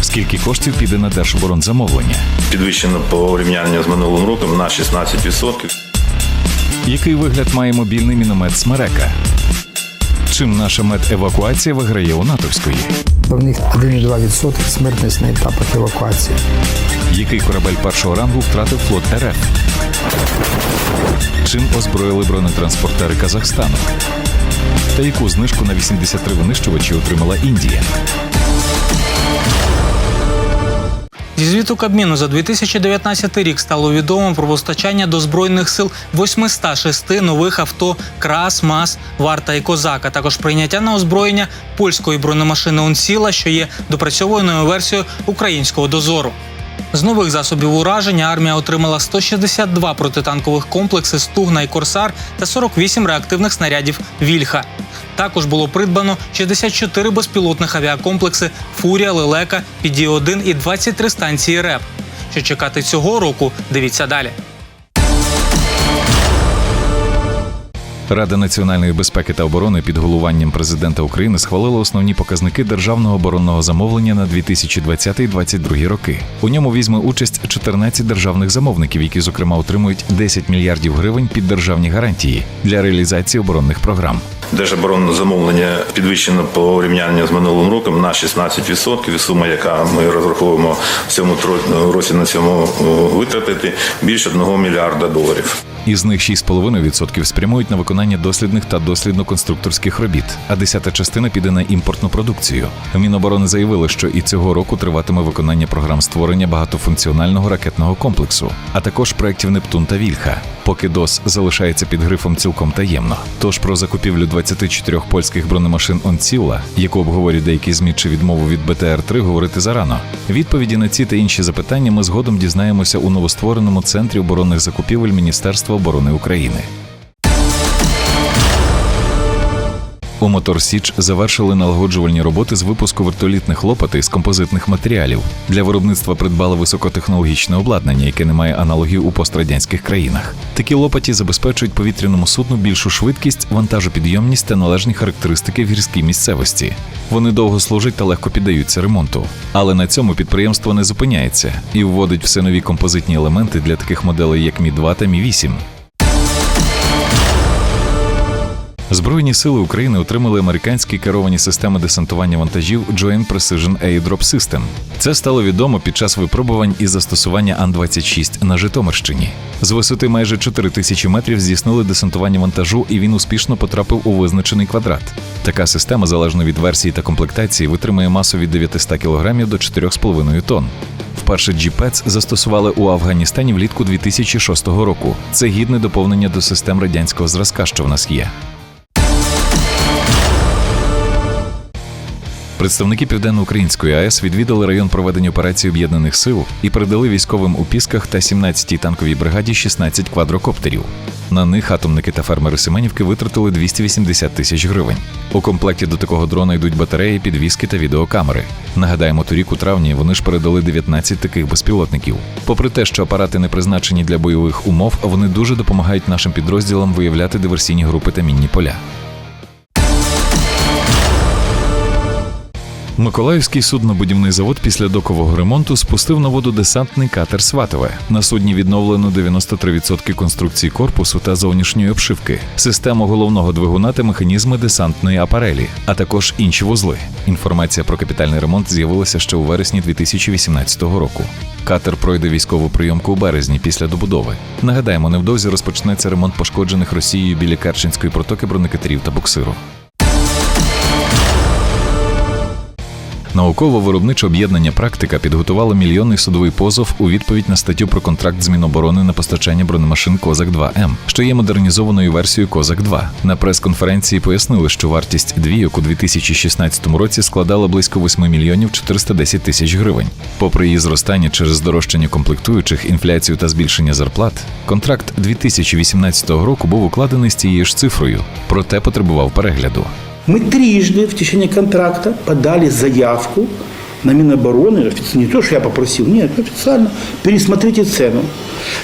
Скільки коштів піде на держоборонзамовлення? Підвищено по порівнянню з минулим роком на 16%. Який вигляд має мобільний міномет «Смерека»? Чим наша медевакуація виграє у натовської? В них 1,2% смертність на етапах евакуації. Який корабель першого рангу втратив флот РФ? Чим озброїли бронетранспортери Казахстану? Та яку знижку на 83 винищувачі отримала Індія? Зі звіту Кабміну за 2019 рік стало відомо про постачання до Збройних сил 806 нових авто «КрАЗ», МАЗ, «Варта» і «Козак», а також прийняття на озброєння польської бронемашини «Онсіла», що є допрацьованою версією українського «Дозору». З нових засобів ураження армія отримала 162 протитанкових комплекси «Стугна» і «Корсар» та 48 реактивних снарядів «Вільха». Також було придбано 64 безпілотних авіакомплекси «Фурія», «Лелека», «Піді-1» і 23 станції РЕП. Що чекати цього року, дивіться далі. Рада національної безпеки та оборони під головуванням президента України схвалила основні показники державного оборонного замовлення на 2020-2022 роки. У ньому візьме участь 14 державних замовників, які, зокрема, отримують 10 мільярдів гривень під державні гарантії для реалізації оборонних програм. Держоборонне замовлення підвищено по порівнянню з минулим роком на 16%. І сума, яка ми розраховуємо в цьому році на цьому витратити, більше $1 мільярда. Із них 6,5% спрямують на виконання дослідних та дослідно-конструкторських робіт, а 10-та частина піде на імпортну продукцію. Міноборони заявили, що і цього року триватиме виконання програм створення багатофункціонального ракетного комплексу, а також проєктів «Нептун» та «Вільха», поки ДОС залишається під грифом цілком таємно. Тож про закупівлю 24 польських бронемашин «Онсіла», яку обговорюють деякі ЗМІ, чи відмову від БТР-3, говорити зарано. Відповіді на ці та інші запитання ми згодом дізнаємося у новоствореному Центрі оборонних закупівель Міністерства оборони України. У «Мотор Січ» завершили налагоджувальні роботи з випуску вертолітних лопатей з композитних матеріалів. Для виробництва придбали високотехнологічне обладнання, яке не має аналогів у пострадянських країнах. Такі лопаті забезпечують повітряному судну більшу швидкість, вантажопідйомність та належні характеристики в гірській місцевості. Вони довго служать та легко піддаються ремонту. Але на цьому підприємство не зупиняється і вводить все нові композитні елементи для таких моделей, як Мі-2 та Мі-8. Збройні сили України отримали американські керовані системи десантування вантажів Joint Precision Airdrop System. Це стало відомо під час випробувань із застосування Ан-26 на Житомирщині. З висоти майже 4000 метрів здійснили десантування вантажу, і він успішно потрапив у визначений квадрат. Така система, залежно від версії та комплектації, витримує масу від 900 кг до 4,5 тонн. Вперше GPS застосували у Афганістані влітку 2006 року. Це гідне доповнення до систем радянського зразка, що в нас є. Представники Південно-Української АЕС відвідали район проведення операції Об'єднаних сил і передали військовим у Пісках та 17-й танковій бригаді 16 квадрокоптерів. На них атомники та фермери Семенівки витратили 280 тисяч гривень. У комплекті до такого дрона йдуть батареї, підвіски та відеокамери. Нагадаємо, торік у травні вони ж передали 19 таких безпілотників. Попри те, що апарати не призначені для бойових умов, вони дуже допомагають нашим підрозділам виявляти диверсійні групи та мінні поля. Миколаївський суднобудівний завод після докового ремонту спустив на воду десантний катер «Сватове». На судні відновлено 93% конструкції корпусу та зовнішньої обшивки, систему головного двигуна та механізми десантної апарелі, а також інші вузли. Інформація про капітальний ремонт з'явилася ще у вересні 2018 року. Катер пройде військову прийомку у березні після добудови. Нагадаємо, невдовзі розпочнеться ремонт пошкоджених Росією біля Керченської протоки бронекатерів та буксиру. Науково-виробниче об'єднання «Практика» підготувало мільйонний судовий позов у відповідь на статтю про контракт з Міноборони на постачання бронемашин «Козак-2М», що є модернізованою версією «Козак-2». На прес-конференції пояснили, що вартість двійок у 2016 році складала близько 8 мільйонів 410 тисяч гривень. Попри її зростання через здорожчання комплектуючих, інфляцію та збільшення зарплат, контракт 2018 року був укладений з цією ж цифрою, проте потребував перегляду. Мы трижды в течение контракта подали заявку на Минобороны, не то, что я попросил, нет, официально, пересмотрите цену.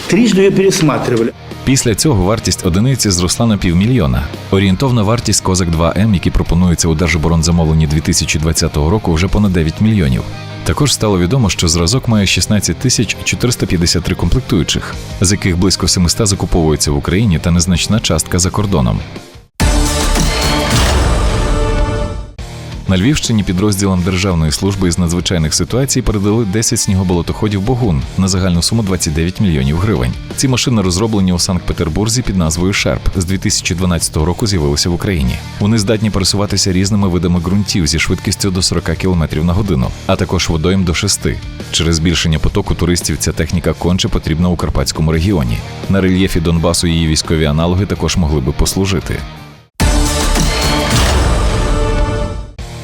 Трижды ее пересматривали. Після цього вартість одиниці зросла на 500 000. Орієнтовна вартість Козак-2М, які пропонуються у Держоборонзамовленні 2020 року, вже понад 9 мільйонів. Також стало відомо, що зразок має 16 453 комплектуючих, з яких близько 700 закуповуються в Україні та незначна частка за кордоном. На Львівщині підрозділам Державної служби із надзвичайних ситуацій передали 10 снігоболотоходів «Богун» на загальну суму 29 мільйонів гривень. Ці машини розроблені у Санкт-Петербурзі під назвою «Шерп». З 2012 року з'явилися в Україні. Вони здатні пересуватися різними видами ґрунтів зі швидкістю до 40 км на годину, а також водойм до 6. Через збільшення потоку туристів ця техніка конче потрібна у Карпатському регіоні. На рельєфі Донбасу її військові аналоги також могли би послужити.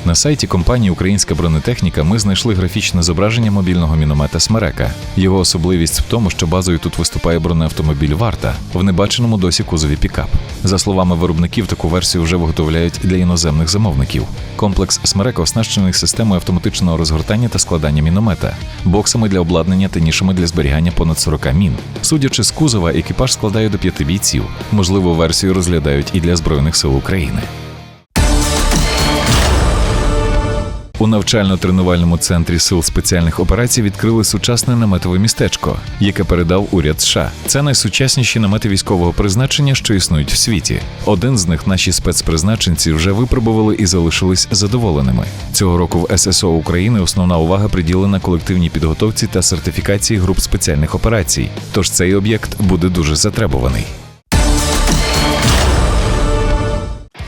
На сайті компанії «Українська бронетехніка» ми знайшли графічне зображення мобільного міномета «Смерека». Його особливість в тому, що базою тут виступає бронеавтомобіль «Варта» в небаченому досі кузові пікап. За словами виробників, таку версію вже виготовляють для іноземних замовників. Комплекс «Смерека» оснащений системою автоматичного розгортання та складання міномета, боксами для обладнання та нішами для зберігання понад 40 мін. Судячи з кузова, екіпаж складає до 5 бійців. Можливу версію розглядають і для Збройних сил України. У навчально-тренувальному центрі Сил спеціальних операцій відкрили сучасне наметове містечко, яке передав уряд США. Це найсучасніші намети військового призначення, що існують в світі. Один з них наші спецпризначенці вже випробували і залишились задоволеними. Цього року в ССО України основна увага приділена колективній підготовці та сертифікації груп спеціальних операцій. Тож цей об'єкт буде дуже затребуваний.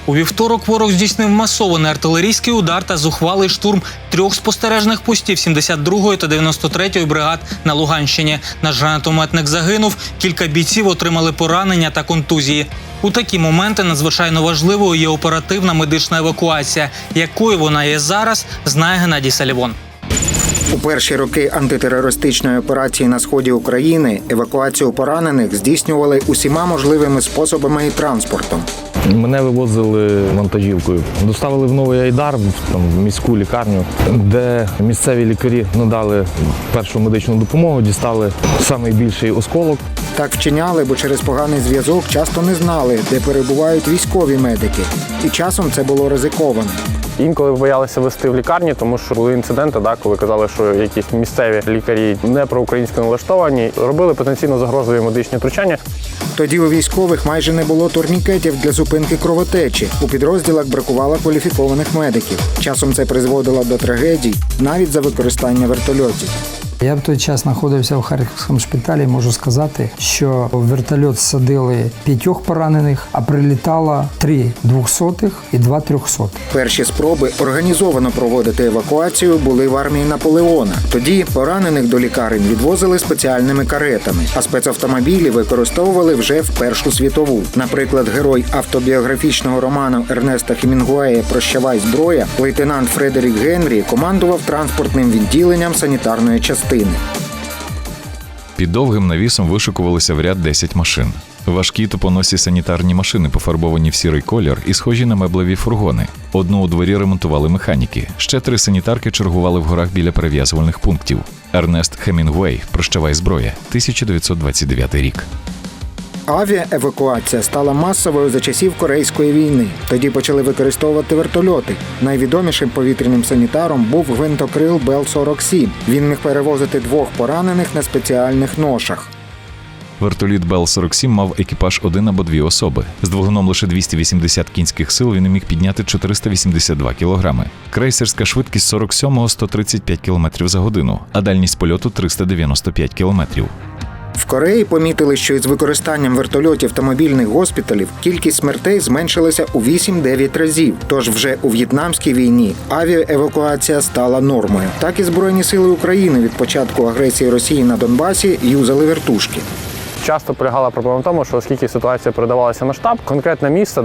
У вівторок ворог здійснив масований артилерійський удар та зухвалий штурм 3 спостережних постів 72-ї та 93-ї бригад на Луганщині. Наш гранатометник загинув, кілька бійців отримали поранення та контузії. У такі моменти надзвичайно важливою є оперативна медична евакуація. Якою вона є зараз, знає Геннадій Салівон. У перші роки антитерористичної операції на сході України евакуацію поранених здійснювали усіма можливими способами і транспортом. Мене вивозили вантажівкою. Доставили в Новий Айдар, в міську лікарню, де місцеві лікарі надали першу медичну допомогу, дістали найбільший осколок. Так вчиняли, бо через поганий зв'язок часто не знали, де перебувають військові медики. І часом це було ризиковано. Інколи боялися везти в лікарні, тому що були інциденти, коли казали, що якісь місцеві лікарі не проукраїнсько налаштовані, робили потенційно загрозливі медичні втручання. Тоді у військових майже не було турнікетів для зупинки кровотечі. У підрозділах бракувало кваліфікованих медиків. Часом це призводило до трагедій, навіть за використання вертольотів. Я в той час знаходився в Харківському шпиталі, можу сказати, що в вертольот садили 5 поранених, а прилітало 3 200-х і 2 300-х. Перші спроби організовано проводити евакуацію були в армії Наполеона. Тоді поранених до лікарень відвозили спеціальними каретами, а спецавтомобілі використовували вже в Першу світову. Наприклад, герой автобіографічного роману Ернеста Хемінгуея «Прощавай, зброя» лейтенант Фредерік Генрі командував транспортним відділенням санітарної частини. Під довгим навісом вишикувалися в ряд 10 машин. Важкі тупоносі санітарні машини, пофарбовані в сірий колір і схожі на меблеві фургони. Одну у дворі ремонтували механіки. Ще 3 санітарки чергували в горах біля перев'язувальних пунктів. Ернест Хемінгуей «Прощавай, зброя», 1929 рік. Авіаевакуація стала масовою за часів Корейської війни. Тоді почали використовувати вертольоти. Найвідомішим повітряним санітаром був гвинтокрил Бел-47. Він міг перевозити 2 поранених на спеціальних ношах. Вертоліт Бел-47 мав екіпаж 1 або 2 особи. З двигуном лише 280 кінських сил він міг підняти 482 кілограми. Крейсерська швидкість 47-го – 135 км за годину, а дальність польоту – 395 км. В Кореї помітили, що із використанням вертольотів та мобільних госпіталів кількість смертей зменшилася у 8-9 разів. Тож вже у В'єтнамській війні авіаевакуація стала нормою. Так і Збройні сили України від початку агресії Росії на Донбасі юзали вертушки. Часто полягала проблема в тому, що оскільки ситуація передавалася на штаб, конкретне місце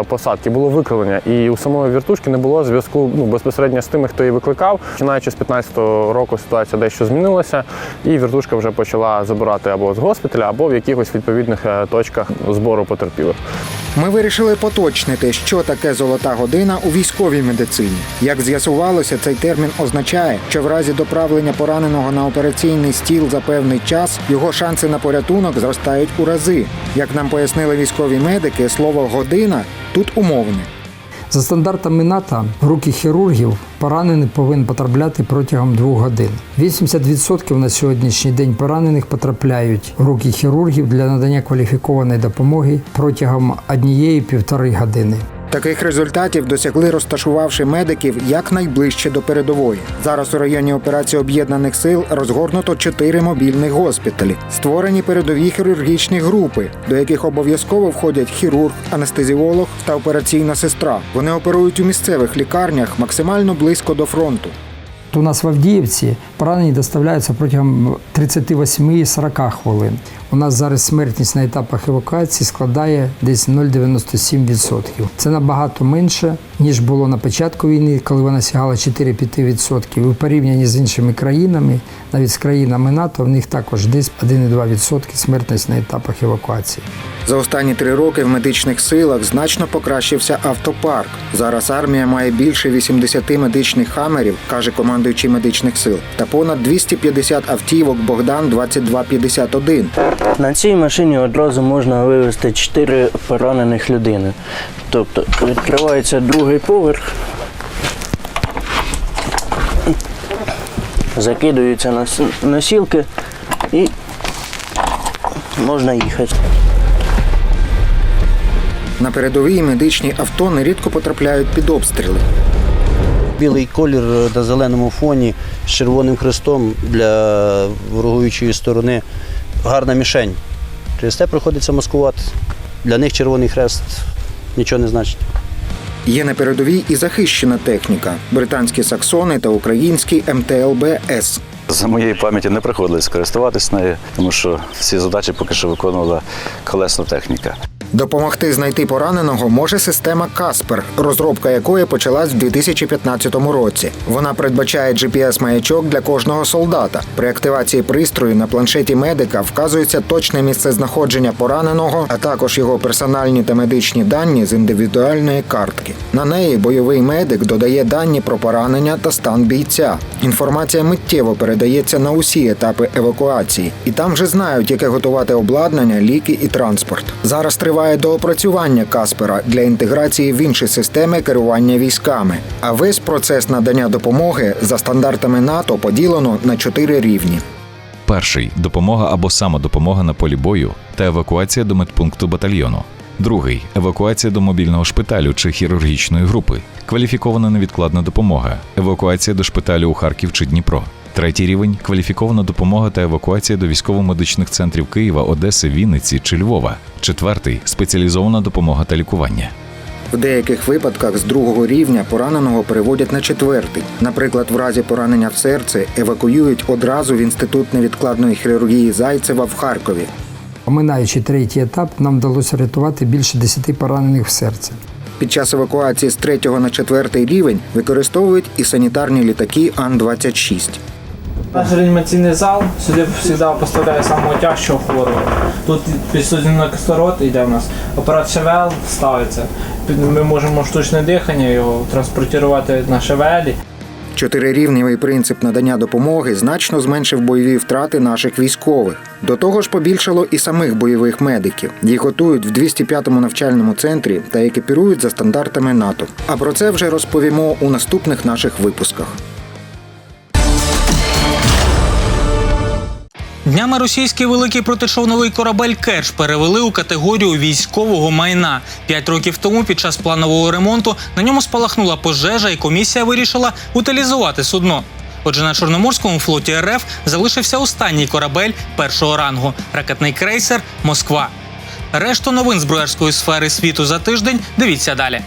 посадки було викривлення, і у самої вертушки не було зв'язку безпосередньо з тими, хто її викликав. Починаючи з 15-го року ситуація дещо змінилася, і вертушка вже почала забирати або з госпіталя, або в якихось відповідних точках збору потерпілих. Ми вирішили поточнити, що таке «золота година» у військовій медицині. Як з'ясувалося, цей термін означає, що в разі доправлення пораненого на операційний стіл за певний час, його шанси на порятунок зростають у рази. Як нам пояснили військові медики, слово «година» тут умовне. За стандартами НАТО, в руки хірургів поранений повинен потрапляти протягом 2 годин. 80% на сьогоднішній день поранених потрапляють в руки хірургів для надання кваліфікованої допомоги протягом 1–1,5 години. Таких результатів досягли, розташувавши медиків якнайближче до передової. Зараз у районі операції Об'єднаних сил розгорнуто 4 мобільних госпіталі. Створені передові хірургічні групи, до яких обов'язково входять хірург, анестезіолог та операційна сестра. Вони оперують у місцевих лікарнях максимально близько до фронту. У нас в Авдіївці поранені доставляються протягом 38–40 хвилин. У нас зараз смертність на етапах евакуації складає десь 0,97%. Це набагато менше, ніж було на початку війни, коли вона сягала 4–5%. І в порівнянні з іншими країнами, навіть з країнами НАТО, в них також десь 1,2% смертність на етапах евакуації. За останні 3 роки в медичних силах значно покращився автопарк. Зараз армія має більше 80 медичних хамерів, каже командуючий медичних сил, та понад 250 автівок Богдан-2251. На цій машині одразу можна вивезти 4 поранених людини. Тобто відкривається 2-й поверх, закидуються носілки і можна їхати. На передовій медичні авто нерідко потрапляють під обстріли. Білий колір на зеленому фоні з червоним хрестом для ворогуючої сторони – гарна мішень. Через те приходиться маскувати. Для них червоний хрест нічого не значить. Є на передовій і захищена техніка – британські саксони та український МТЛБ-С. За моєї пам'яті не приходилось користуватись нею, тому що всі задачі поки що виконувала колесна техніка. Допомогти знайти пораненого може система «Каспер», розробка якої почалась в 2015 році. Вона передбачає GPS-маячок для кожного солдата. При активації пристрою на планшеті медика вказується точне місце знаходження пораненого, а також його персональні та медичні дані з індивідуальної картки. На неї бойовий медик додає дані про поранення та стан бійця. Інформація миттєво передається на усі етапи евакуації. І там вже знають, яке готувати обладнання, ліки і транспорт. Зараз триває доопрацювання «Каспера» для інтеграції в інші системи керування військами. А весь процес надання допомоги за стандартами НАТО поділено на 4 рівні. Перший – допомога або самодопомога на полі бою та евакуація до медпункту батальйону. Другий – евакуація до мобільного шпиталю чи хірургічної групи. Кваліфікована невідкладна допомога. Евакуація до шпиталю у Харків чи Дніпро. Третій рівень – кваліфікована допомога та евакуація до військово-медичних центрів Києва, Одеси, Вінниці чи Львова. Четвертий – спеціалізована допомога та лікування. В деяких випадках з 2-го рівня пораненого переводять на 4-й. Наприклад, в разі поранення в серце евакуюють одразу в Інститут невідкладної хірургії Зайцева в Харкові. Оминаючи 3-й етап, нам вдалося рятувати більше 10 поранених в серце. Під час евакуації з 3-го на 4-й рівень використовують і санітарні літаки Ан-26. Наш реанімаційний зал, сюди завжди поставляє самого тяжчого хворого. Тут підсудний кислород йде в нас, апарат ШВЛ ставиться. Ми можемо штучне дихання його транспортувати на ШВЛі. 4-рівневий принцип надання допомоги значно зменшив бойові втрати наших військових. До того ж побільшало і самих бойових медиків. Їх готують в 205-му навчальному центрі та екіпірують за стандартами НАТО. А про це вже розповімо у наступних наших випусках. Днями російський великий протичовновий корабель «Керч» перевели у категорію військового майна. 5 років тому під час планового ремонту на ньому спалахнула пожежа і комісія вирішила утилізувати судно. Отже, на Чорноморському флоті РФ залишився останній корабель першого рангу – ракетний крейсер «Москва». Решту новин з броярської сфери світу за тиждень дивіться далі.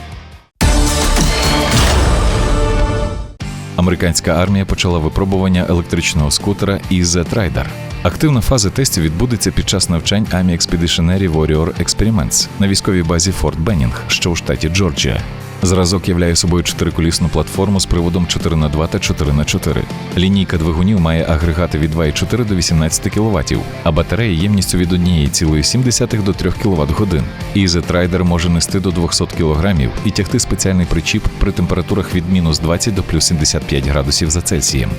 Американська армія почала випробування електричного скутера EZ Rider. Активна фаза тестів відбудеться під час навчань Army Expeditionary Warrior Experiments на військовій базі Форт Беннінг, що у штаті Джорджія. Зразок являє собою чотириколісну платформу з приводом 4х2 та 4х4. Лінійка двигунів має агрегати від 2,4 до 18 кВт, а батареї ємністю від 1,7 до 3 кВт-годин. EZ Rider може нести до 200 кг і тягти спеціальний причіп при температурах від мінус 20 до плюс 75 градусів за Цельсієм.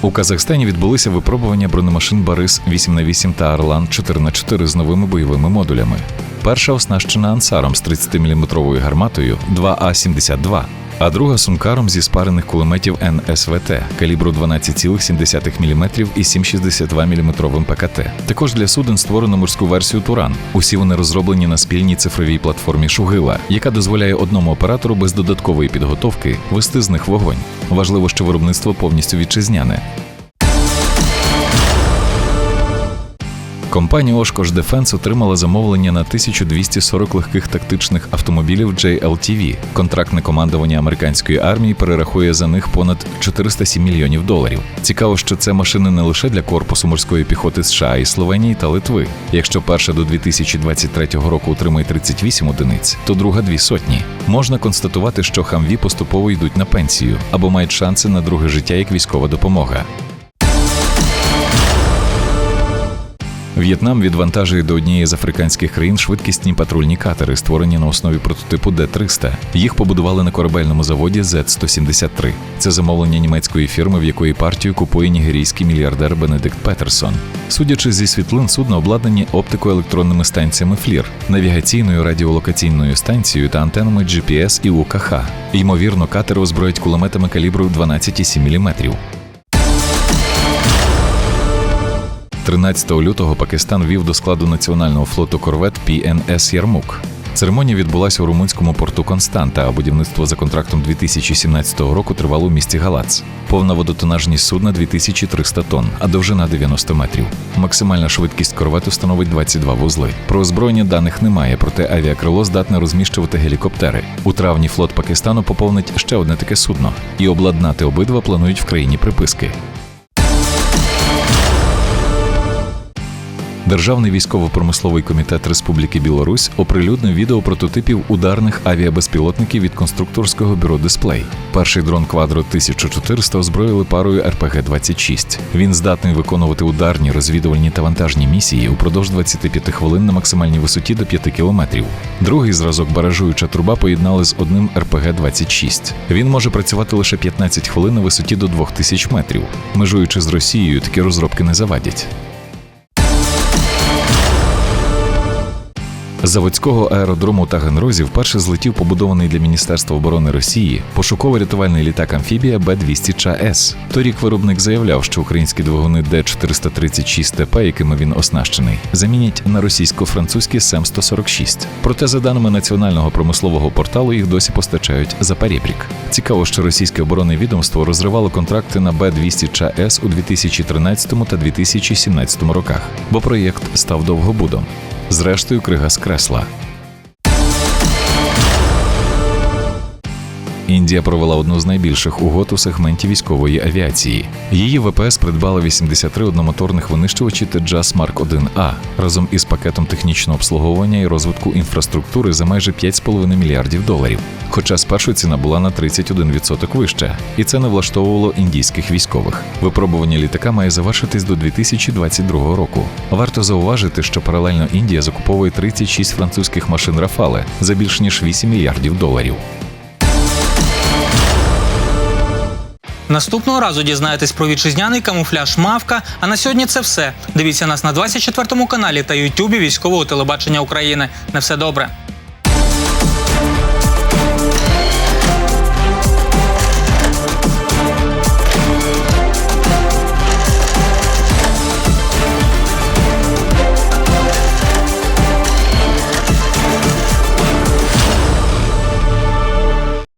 У Казахстані відбулися випробування бронемашин «Борис» 8х8 та «Орлан» 4х4 з новими бойовими модулями. Перша оснащена «Ансаром» з 30-мм гарматою 2А-72, а друга – «Сункаром» зі спарених кулеметів НСВТ калібру 12,7 мм і 7,62 мм ПКТ. Також для суден створено морську версію «Туран». Усі вони розроблені на спільній цифровій платформі «Шугила», яка дозволяє одному оператору без додаткової підготовки вести з них вогонь. Важливо, що виробництво повністю вітчизняне. Компанія Oshkosh Defense отримала замовлення на 1240 легких тактичних автомобілів JLTV. Контрактне командування американської армії перерахує за них понад $407 мільйонів. Цікаво, що це машини не лише для корпусу морської піхоти США і Словенії та Литви. Якщо перша до 2023 року отримає 38 одиниць, то друга – 200. Можна констатувати, що Хамві поступово йдуть на пенсію або мають шанси на друге життя як військова допомога. В'єтнам відвантажує до однієї з африканських країн швидкісні патрульні катери, створені на основі прототипу Д-300. Їх побудували на корабельному заводі Z-173. Це замовлення німецької фірми, в якої партію купує нігерійський мільярдер Бенедикт Петерсон. Судячи зі світлин, судна обладнані оптико-електронними станціями FLIR, навігаційною радіолокаційною станцією та антенами GPS і УКХ. Ймовірно, катери озброять кулеметами калібру 12,7 мм. 13 лютого Пакистан ввів до складу національного флоту корвет PNS «Ярмук». Церемонія відбулася у румунському порту Константа, а будівництво за контрактом 2017 року тривало у місті Галац. Повна водотонажність судна – 2300 тонн, а довжина – 90 метрів. Максимальна швидкість корвету становить 22 вузли. Про озброєння даних немає, проте авіакрило здатне розміщувати гелікоптери. У травні флот Пакистану поповнить ще одне таке судно. І обладнати обидва планують в країні приписки. Державний військово-промисловий комітет Республіки Білорусь оприлюднив відео прототипів ударних авіабезпілотників від конструкторського бюро «Дисплей». Перший дрон «Квадро 1400» озброїли парою РПГ-26. Він здатний виконувати ударні, розвідувальні та вантажні місії упродовж 25 хвилин на максимальній висоті до 5 кілометрів. Другий зразок баражуюча труба поєднали з одним РПГ-26. Він може працювати лише 15 хвилин на висоті до 2000 метрів. Межуючи з Росією, такі розробки не завадять. З заводського аеродрому Таганрозі вперше злетів побудований для Міністерства оборони Росії пошуково-рятувальний літак-амфібія Б-200ЧАЕС. Торік виробник заявляв, що українські двигуни Д-436ТП, якими він оснащений, замінять на російсько-французькі СЕМ-146. Проте, за даними національного промислового порталу, їх досі постачають за перебрік. Цікаво, що російське оборонне відомство розривало контракти на Б-200ЧАЕС у 2013 та 2017 роках, бо проєкт став довгобудом. Зрештою, крига скресла. Індія провела одну з найбільших угод у сегменті військової авіації. Її ВПС придбала 83 одномоторних винищувачі Теджас Марк-1А разом із пакетом технічного обслуговування і розвитку інфраструктури за майже $5,5 мільярдів. Хоча спершу ціна була на 31% вища, і це не влаштовувало індійських військових. Випробування літака має завершитись до 2022 року. Варто зауважити, що паралельно Індія закуповує 36 французьких машин «Рафале» за більш ніж $8 мільярдів. Наступного разу дізнаєтесь про вітчизняний камуфляж «Мавка». А на сьогодні це все. Дивіться нас на 24 каналі та Ютубі Військового телебачення України. На все добре.